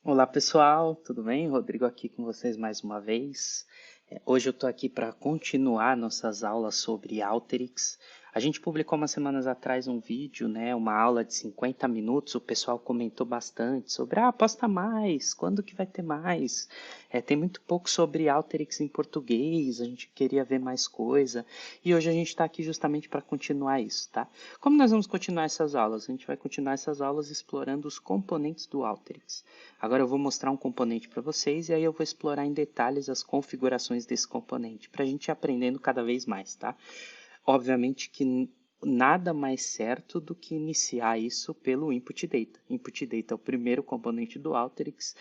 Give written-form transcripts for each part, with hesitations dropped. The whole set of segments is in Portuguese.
Olá pessoal, tudo bem? Rodrigo aqui com vocês mais uma vez. Hoje eu estou aqui para continuar nossas aulas sobre Alteryx. A gente publicou umas semanas atrás um vídeo, né, uma aula de 50 minutos. O pessoal comentou bastante sobre, posta mais, quando que vai ter mais? Tem muito pouco sobre Alteryx em português, a gente queria ver mais coisa. E hoje a gente está aqui justamente para continuar isso, tá? Como nós vamos continuar essas aulas? A gente vai continuar essas aulas explorando os componentes do Alteryx. Agora eu vou mostrar um componente para vocês e aí eu vou explorar em detalhes as configurações desse componente para a gente ir aprendendo cada vez mais, tá? Obviamente que nada mais certo do que iniciar isso pelo input data. Input data é o primeiro componente do Alteryx,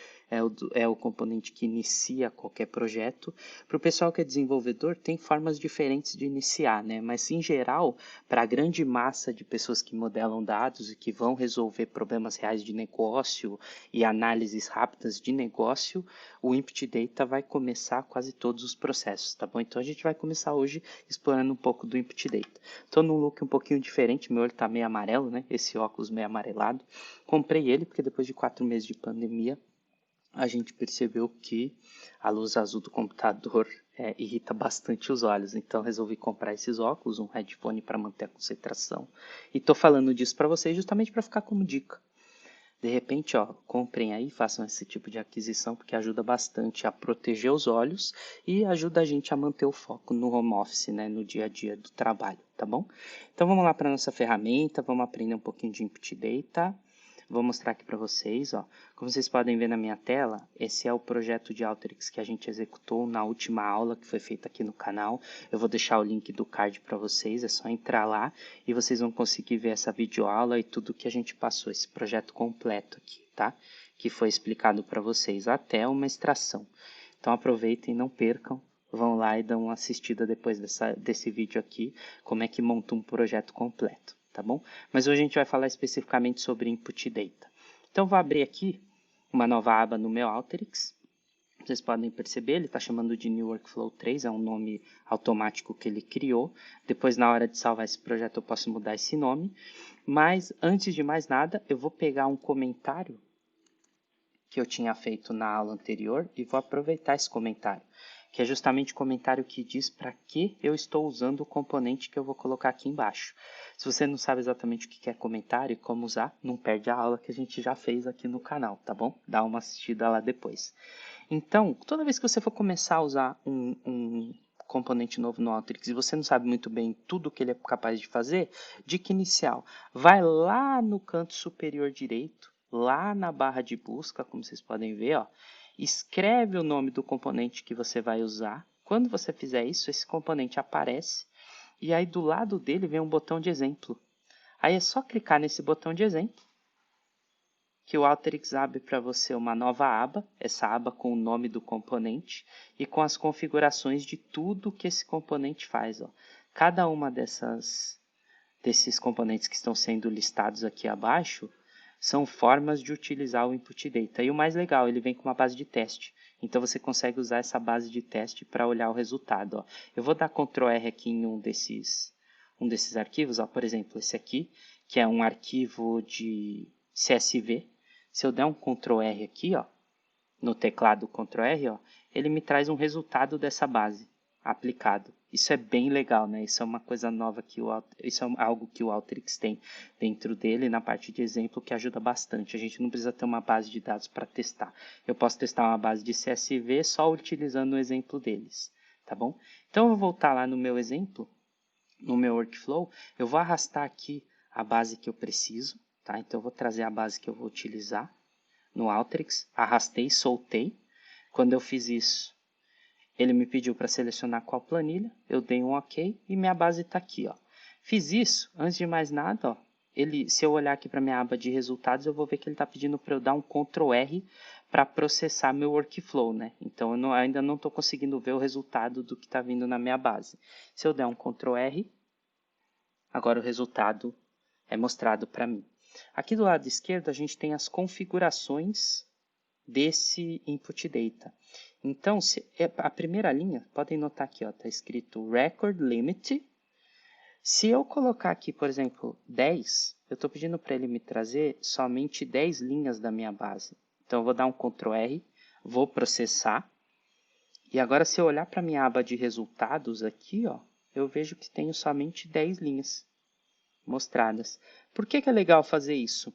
é o componente que inicia qualquer projeto. Para o pessoal que é desenvolvedor, tem formas diferentes de iniciar, né? Mas em geral, para a grande massa de pessoas que modelam dados e que vão resolver problemas reais de negócio e análises rápidas de negócio, o input data vai começar quase todos os processos, tá bom? Então a gente vai começar hoje explorando um pouco do input data. Estou num look um pouquinho diferente, meu olho está meio amarelo, né? Esse óculos meio amarelado. Comprei ele porque depois de 4 meses de pandemia, a gente percebeu que a luz azul do computador irrita bastante os olhos. Então resolvi comprar esses óculos, um headphone para manter a concentração. E estou falando disso para vocês justamente para ficar como dica. De repente, comprem aí, façam esse tipo de aquisição, porque ajuda bastante a proteger os olhos e ajuda a gente a manter o foco no home office, né, no dia a dia do trabalho, tá bom? Então vamos lá para a nossa ferramenta, vamos aprender um pouquinho de input data. Vou mostrar aqui para vocês, como vocês podem ver na minha tela, esse é o projeto de Alteryx que a gente executou na última aula que foi feita aqui no canal. Eu vou deixar o link do card para vocês, é só entrar lá e vocês vão conseguir ver essa videoaula e tudo que a gente passou, esse projeto completo aqui, tá? Que foi explicado para vocês até uma extração. Então aproveitem, não percam, vão lá e dão uma assistida depois desse vídeo aqui, como é que monta um projeto completo, tá bom? Mas hoje a gente vai falar especificamente sobre input data. Então vou abrir aqui uma nova aba no meu Alteryx. Vocês podem perceber, ele está chamando de New Workflow 3, é um nome automático que ele criou. Depois, na hora de salvar esse projeto, eu posso mudar esse nome. Mas, antes de mais nada, eu vou pegar um comentário que eu tinha feito na aula anterior e vou aproveitar esse comentário, que é justamente o comentário que diz para que eu estou usando o componente que eu vou colocar aqui embaixo. Se você não sabe exatamente o que é comentário e como usar, não perde a aula que a gente já fez aqui no canal, tá bom? Dá uma assistida lá depois. Então, toda vez que você for começar a usar um componente novo no Alteryx e você não sabe muito bem tudo que ele é capaz de fazer, dica inicial, vai lá no canto superior direito, lá na barra de busca, como vocês podem ver, escreve o nome do componente que você vai usar. Quando você fizer isso, esse componente aparece e aí do lado dele vem um botão de exemplo. Aí é só clicar nesse botão de exemplo que o Alteryx abre para você uma nova aba, essa aba com o nome do componente e com as configurações de tudo que esse componente faz. Cada uma desses componentes que estão sendo listados aqui abaixo são formas de utilizar o input data. E o mais legal, ele vem com uma base de teste. Então você consegue usar essa base de teste para olhar o resultado. Eu vou dar Ctrl R aqui em um desses arquivos, por exemplo, esse aqui, que é um arquivo de CSV. Se eu der um Ctrl R aqui, no teclado Ctrl R, ele me traz um resultado dessa base aplicado. Isso é bem legal, né? Isso é uma coisa nova isso é algo que o Alteryx tem dentro dele na parte de exemplo que ajuda bastante. A gente não precisa ter uma base de dados para testar. Eu posso testar uma base de CSV só utilizando o exemplo deles, tá bom? Então eu vou voltar lá no meu exemplo, no meu workflow, eu vou arrastar aqui a base que eu preciso, tá? Então eu vou trazer a base que eu vou utilizar no Alteryx, arrastei, soltei. Quando eu fiz isso, ele me pediu para selecionar qual planilha, eu dei um OK e minha base está aqui. Fiz isso, antes de mais nada, se eu olhar aqui para minha aba de resultados, eu vou ver que ele está pedindo para eu dar um Ctrl R para processar meu workflow, né? Então eu ainda não estou conseguindo ver o resultado do que está vindo na minha base. Se eu der um Ctrl R, agora o resultado é mostrado para mim. Aqui do lado esquerdo a gente tem as configurações desse input data. Então, a primeira linha, podem notar aqui, está escrito record limit. Se eu colocar aqui, por exemplo, 10, eu estou pedindo para ele me trazer somente 10 linhas da minha base. Então, eu vou dar um Ctrl R, vou processar. E agora, se eu olhar para a minha aba de resultados aqui, ó, eu vejo que tenho somente 10 linhas mostradas. Por que é legal fazer isso?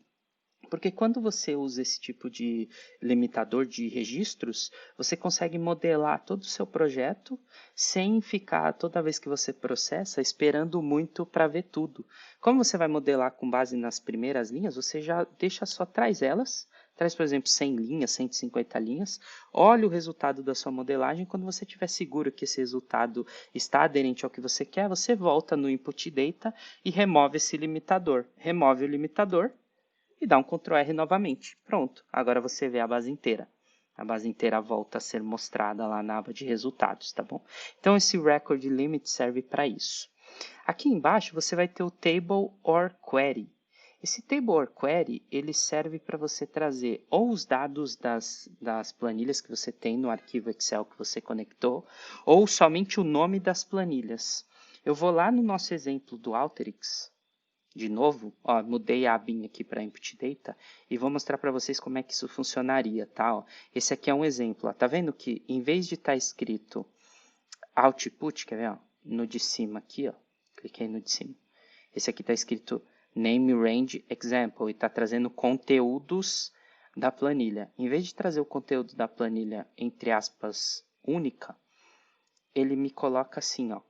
Porque quando você usa esse tipo de limitador de registros, você consegue modelar todo o seu projeto sem ficar, toda vez que você processa, esperando muito para ver tudo. Como você vai modelar com base nas primeiras linhas, você já deixa só, traz elas, traz, por exemplo, 100 linhas, 150 linhas, olha o resultado da sua modelagem, quando você estiver seguro que esse resultado está aderente ao que você quer, você volta no Input Data e remove esse limitador. Remove o limitador e dá um Ctrl R novamente. Pronto, agora você vê a base inteira. A base inteira volta a ser mostrada lá na aba de resultados, tá bom? Então, esse Record Limit serve para isso. Aqui embaixo, você vai ter o Table or Query. Esse Table or Query, ele serve para você trazer ou os dados das planilhas que você tem no arquivo Excel que você conectou, ou somente o nome das planilhas. Eu vou lá no nosso exemplo do Alteryx, de novo, ó, mudei a abinha aqui para Input Data e vou mostrar para vocês como é que isso funcionaria, tá? Ó, esse aqui é um exemplo, ó, tá vendo que em vez de estar escrito Output, quer ver, ó, no de cima aqui, ó, cliquei no de cima, esse aqui está escrito Name Range Example e está trazendo conteúdos da planilha. Em vez de trazer o conteúdo da planilha, entre aspas, única, ele me coloca assim, ó,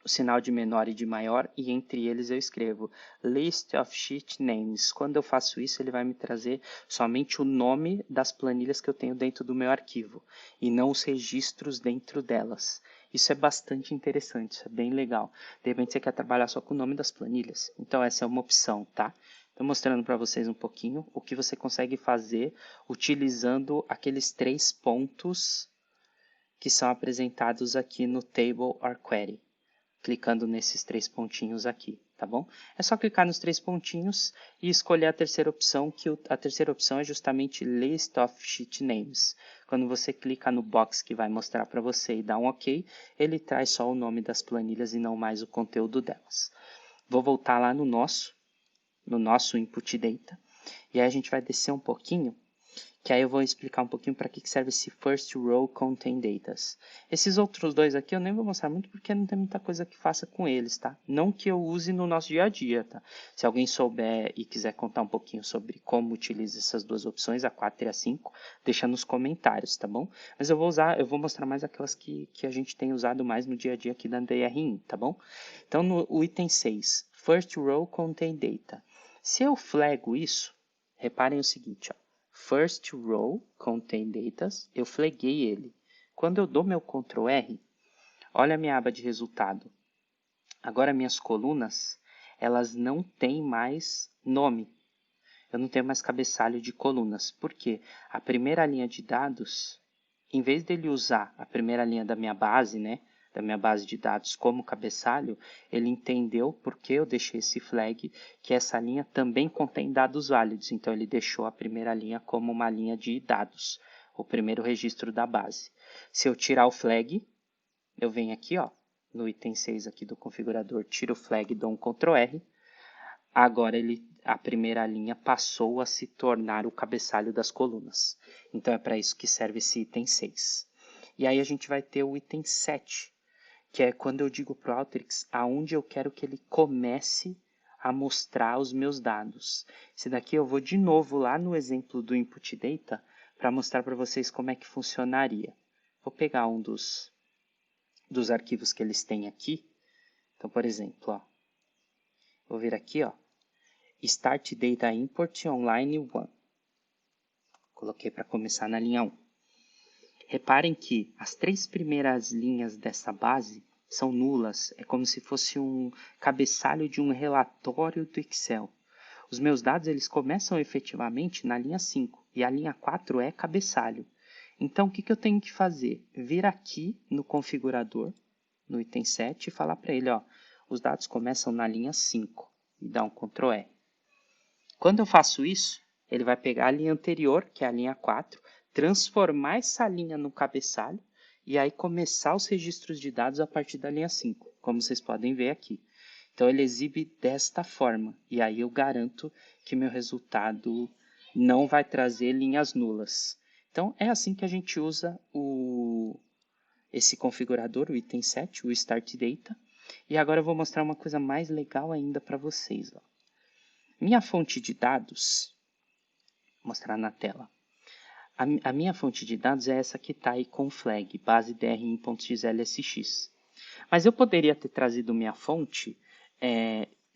o sinal de menor e de maior, e entre eles eu escrevo List of Sheet Names. Quando eu faço isso, ele vai me trazer somente o nome das planilhas que eu tenho dentro do meu arquivo, e não os registros dentro delas. Isso é bastante interessante, isso é bem legal. De repente você quer trabalhar só com o nome das planilhas, então essa é uma opção, tá? Estou mostrando para vocês um pouquinho o que você consegue fazer utilizando aqueles 3 pontos que são apresentados aqui no Table or Query, clicando nesses 3 pontinhos aqui, tá bom? É só clicar nos 3 pontinhos e escolher a terceira opção, que a terceira opção é justamente List of Sheet Names. Quando você clica no box que vai mostrar para você e dá um OK, ele traz só o nome das planilhas e não mais o conteúdo delas. Vou voltar lá no nosso Input Data, e aí a gente vai descer um pouquinho, que aí eu vou explicar um pouquinho para que serve esse First Row Contain Datas. Esses outros dois aqui eu nem vou mostrar muito porque não tem muita coisa que faça com eles, tá? Não que eu use no nosso dia a dia, tá? Se alguém souber e quiser contar um pouquinho sobre como utiliza essas duas opções, a 4 e a 5, deixa nos comentários, tá bom? Mas eu vou mostrar mais aquelas que a gente tem usado mais no dia a dia aqui da DRIN, tá bom? Então, no item 6, First Row Contain Data. Se eu flago isso, reparem o seguinte, ó. First Row Contain Datas, eu flaguei ele. Quando eu dou meu Ctrl R, olha a minha aba de resultado. Agora minhas colunas, elas não têm mais nome. Eu não tenho mais cabeçalho de colunas. Por quê? A primeira linha de dados, em vez dele usar a primeira linha da minha base, né, da minha base de dados como cabeçalho, ele entendeu porque eu deixei esse flag, que essa linha também contém dados válidos. Então, ele deixou a primeira linha como uma linha de dados, o primeiro registro da base. Se eu tirar o flag, eu venho aqui, ó, no item 6 aqui do configurador, tiro o flag, dou um Ctrl R. Agora, a primeira linha passou a se tornar o cabeçalho das colunas. Então, é para isso que serve esse item 6. E aí, a gente vai ter o item 7, que é quando eu digo para o Alteryx aonde eu quero que ele comece a mostrar os meus dados. Esse daqui eu vou de novo lá no exemplo do Input Data para mostrar para vocês como é que funcionaria. Vou pegar um dos arquivos que eles têm aqui. Então, por exemplo, ó, vou vir aqui, ó, Start Data Import Online 1. Coloquei para começar na linha 1. Reparem que as 3 primeiras linhas dessa base são nulas, é como se fosse um cabeçalho de um relatório do Excel. Os meus dados eles começam efetivamente na linha 5 e a linha 4 é cabeçalho. Então, o que eu tenho que fazer? Vir aqui no configurador, no item 7, e falar para ele, ó, os dados começam na linha 5 e dar um Ctrl R. Quando eu faço isso, ele vai pegar a linha anterior, que é a linha 4, transformar essa linha no cabeçalho e aí começar os registros de dados a partir da linha 5, como vocês podem ver aqui. Então, ele exibe desta forma, e aí eu garanto que meu resultado não vai trazer linhas nulas. Então, é assim que a gente usa esse configurador, o item 7, o Start Data. E agora eu vou mostrar uma coisa mais legal ainda para vocês. Ó. Minha fonte de dados, vou mostrar na tela. A minha fonte de dados é essa que está aí com flag, base drin.xlsx. Mas eu poderia ter trazido minha fonte,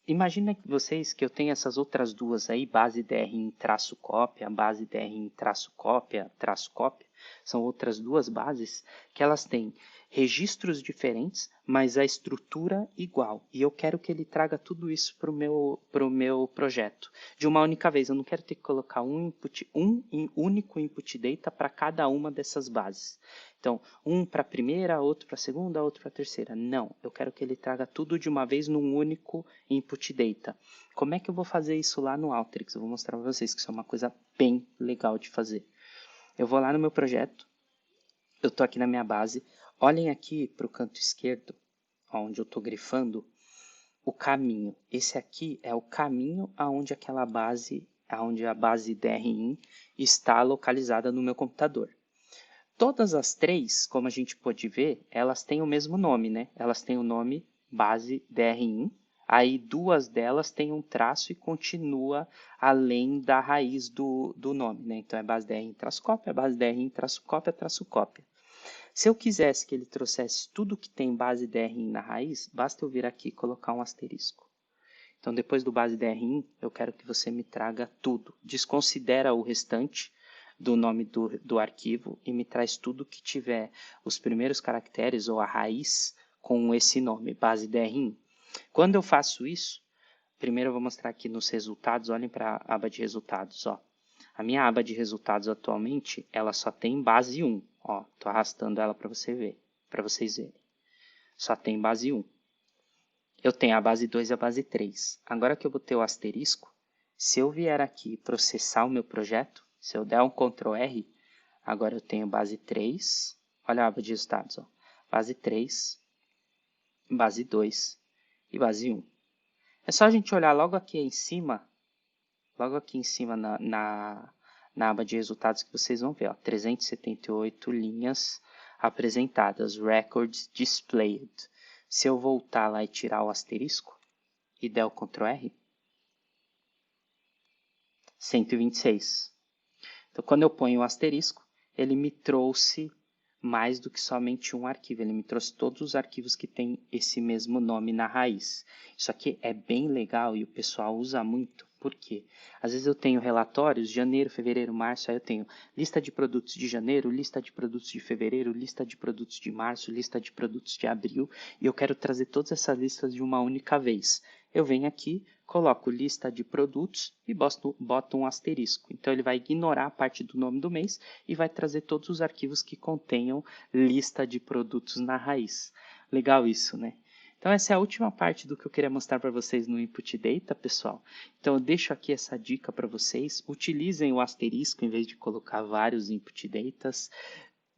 imagina vocês que eu tenho essas outras duas aí, base drin-cópia, base drin-cópia, cópia, são outras duas bases que elas têm registros diferentes, mas a estrutura igual. E eu quero que ele traga tudo isso para o meu projeto. De uma única vez, eu não quero ter que colocar um único input data para cada uma dessas bases. Então, um para a primeira, outro para a segunda, outro para a terceira. Não, eu quero que ele traga tudo de uma vez num único input data. Como é que eu vou fazer isso lá no Alteryx? Eu vou mostrar para vocês que isso é uma coisa bem legal de fazer. Eu vou lá no meu projeto, eu estou aqui na minha base. Olhem aqui para o canto esquerdo, onde eu estou grifando, o caminho. Esse aqui é o caminho aonde aquela base, aonde a base DRIN está localizada no meu computador. Todas as três, como a gente pode ver, elas têm o mesmo nome, né? Elas têm o nome base DRIN. Aí duas delas têm um traço e continua além da raiz do nome, né? Então é base DRIN-cópia, base DRIN-cópia, cópia. Se eu quisesse que ele trouxesse tudo que tem base DRIN na raiz, basta eu vir aqui e colocar um asterisco. Então, depois do base DRIN, eu quero que você me traga tudo. Desconsidera o restante do nome do arquivo e me traz tudo que tiver os primeiros caracteres ou a raiz com esse nome, base DRIN. Quando eu faço isso, primeiro eu vou mostrar aqui nos resultados, olhem para a aba de resultados, ó. A minha aba de resultados atualmente, ela só tem base 1. Ó, tô arrastando ela para vocês verem. Só tem base 1. Eu tenho a base 2 e a base 3. Agora que eu botei o asterisco, se eu vier aqui processar o meu projeto, se eu der um Ctrl R, agora eu tenho base 3. Olha a aba de resultados, ó. Base 3, base 2 e base 1. É só a gente olhar logo aqui em cima na aba de resultados que vocês vão ver, ó, 378 linhas apresentadas, records displayed. Se eu voltar lá e tirar o asterisco e der o Ctrl R, 126. Então, quando eu ponho o asterisco, ele me trouxe mais do que somente um arquivo. Ele me trouxe todos os arquivos que têm esse mesmo nome na raiz. Isso aqui é bem legal e o pessoal usa muito. Por quê? Às vezes eu tenho relatórios, janeiro, fevereiro, março, aí eu tenho lista de produtos de janeiro, lista de produtos de fevereiro, lista de produtos de março, lista de produtos de abril, e eu quero trazer todas essas listas de uma única vez. Eu venho aqui, coloco lista de produtos e boto um asterisco. Então, ele vai ignorar a parte do nome do mês e vai trazer todos os arquivos que contenham lista de produtos na raiz. Legal isso, né? Então, essa é a última parte do que eu queria mostrar para vocês no Input Data, pessoal. Então, eu deixo aqui essa dica para vocês. Utilizem o asterisco em vez de colocar vários Input Datas.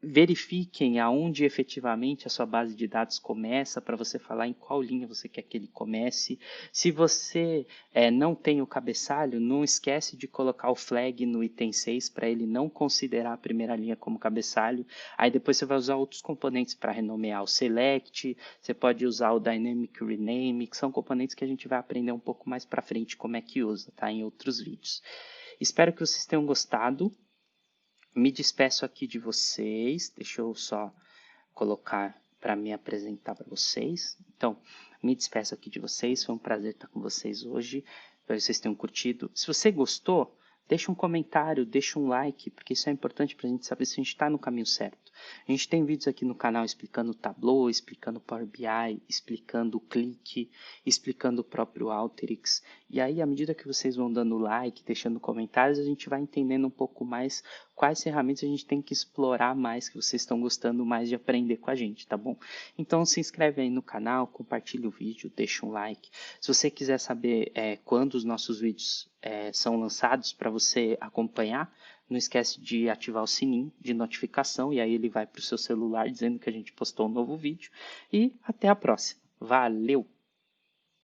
Verifiquem aonde efetivamente a sua base de dados começa, para você falar em qual linha você quer que ele comece. Se você não tem o cabeçalho, não esquece de colocar o flag no item 6 para ele não considerar a primeira linha como cabeçalho. Aí depois você vai usar outros componentes para renomear o select, você pode usar o dynamic rename, que são componentes que a gente vai aprender um pouco mais para frente como é que usa, tá? Em outros vídeos. Espero que vocês tenham gostado. Me despeço aqui de vocês, deixa eu só colocar para me apresentar para vocês. Então, me despeço aqui de vocês, foi um prazer estar com vocês hoje, espero que vocês tenham curtido. Se você gostou, deixa um comentário, deixa um like, porque isso é importante para a gente saber se a gente está no caminho certo. A gente tem vídeos aqui no canal explicando o Tableau, explicando o Power BI, explicando o Click, explicando o próprio Alteryx. E aí, à medida que vocês vão dando like, deixando comentários, a gente vai entendendo um pouco mais quais ferramentas a gente tem que explorar mais, que vocês estão gostando mais de aprender com a gente, tá bom? Então, se inscreve aí no canal, compartilha o vídeo, deixa um like. Se você quiser saber quando os nossos vídeos são lançados para você acompanhar, não esquece de ativar o sininho de notificação e aí ele vai para o seu celular dizendo que a gente postou um novo vídeo. E até a próxima. Valeu!